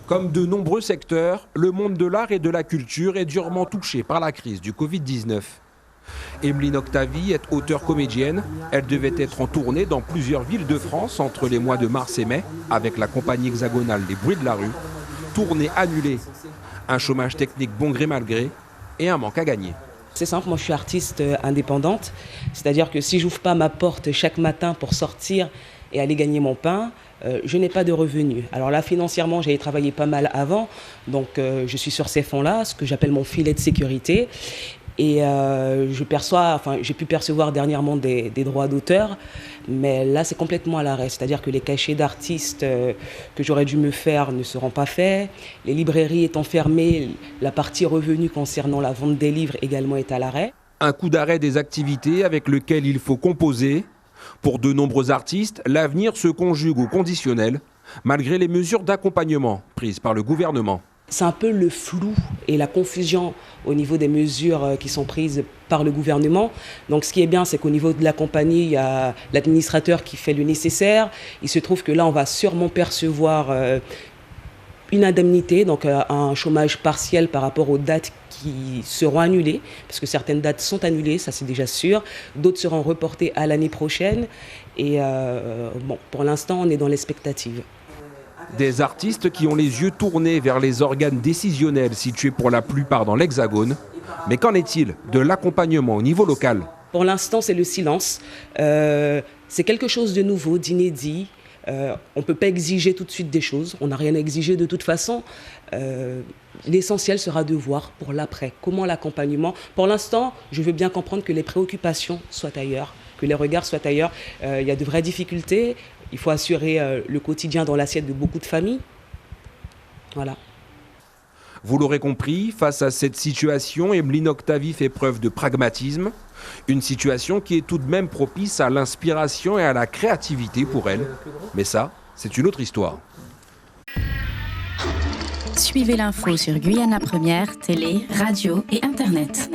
Comme de nombreux secteurs, le monde de l'art et de la culture est durement touché par la crise du Covid-19. Emeline Octavie est auteure-comédienne. Elle devait être en tournée dans plusieurs villes de France entre les mois de mars et mai avec la compagnie hexagonale Les Bruits de la Rue. Tournée annulée. Un chômage technique bon gré mal gré et un manque à gagner. C'est simple, moi je suis artiste indépendante. C'est-à-dire que si je n'ouvre pas ma porte chaque matin pour sortir et aller gagner mon pain, je n'ai pas de revenus. Alors là, financièrement, j'avais travaillé pas mal avant. Donc je suis sur ces fonds-là, ce que j'appelle mon filet de sécurité. Et j'ai pu percevoir dernièrement des droits d'auteur, mais là c'est complètement à l'arrêt. C'est-à-dire que les cachets d'artistes que j'aurais dû me faire ne seront pas faits. Les librairies étant fermées, la partie revenus concernant la vente des livres également est à l'arrêt. Un coup d'arrêt des activités avec lequel il faut composer. Pour de nombreux artistes, l'avenir se conjugue au conditionnel, malgré les mesures d'accompagnement prises par le gouvernement. C'est un peu le flou et la confusion au niveau des mesures qui sont prises par le gouvernement. Donc ce qui est bien, c'est qu'au niveau de la compagnie, il y a l'administrateur qui fait le nécessaire. Il se trouve que là, on va sûrement percevoir une indemnité, donc un chômage partiel par rapport aux dates qui seront annulées, parce que certaines dates sont annulées, ça c'est déjà sûr. D'autres seront reportées à l'année prochaine. Et pour l'instant, on est dans l'expectative. Des artistes qui ont les yeux tournés vers les organes décisionnels situés pour la plupart dans l'Hexagone. Mais qu'en est-il de l'accompagnement au niveau local ? Pour l'instant, c'est le silence. C'est quelque chose de nouveau, d'inédit. On ne peut pas exiger tout de suite des choses. On n'a rien à exiger de toute façon. L'essentiel sera de voir pour l'après. Comment l'accompagnement ? Pour l'instant, je veux bien comprendre que les préoccupations soient ailleurs, que les regards soient ailleurs. Il y a de vraies difficultés. Il faut assurer le quotidien dans l'assiette de beaucoup de familles. Voilà. Vous l'aurez compris, face à cette situation, Emeline Octavie fait preuve de pragmatisme. Une situation qui est tout de même propice à l'inspiration et à la créativité pour elle. Mais ça, c'est une autre histoire. Suivez l'info sur Guyana Première, télé, radio et internet.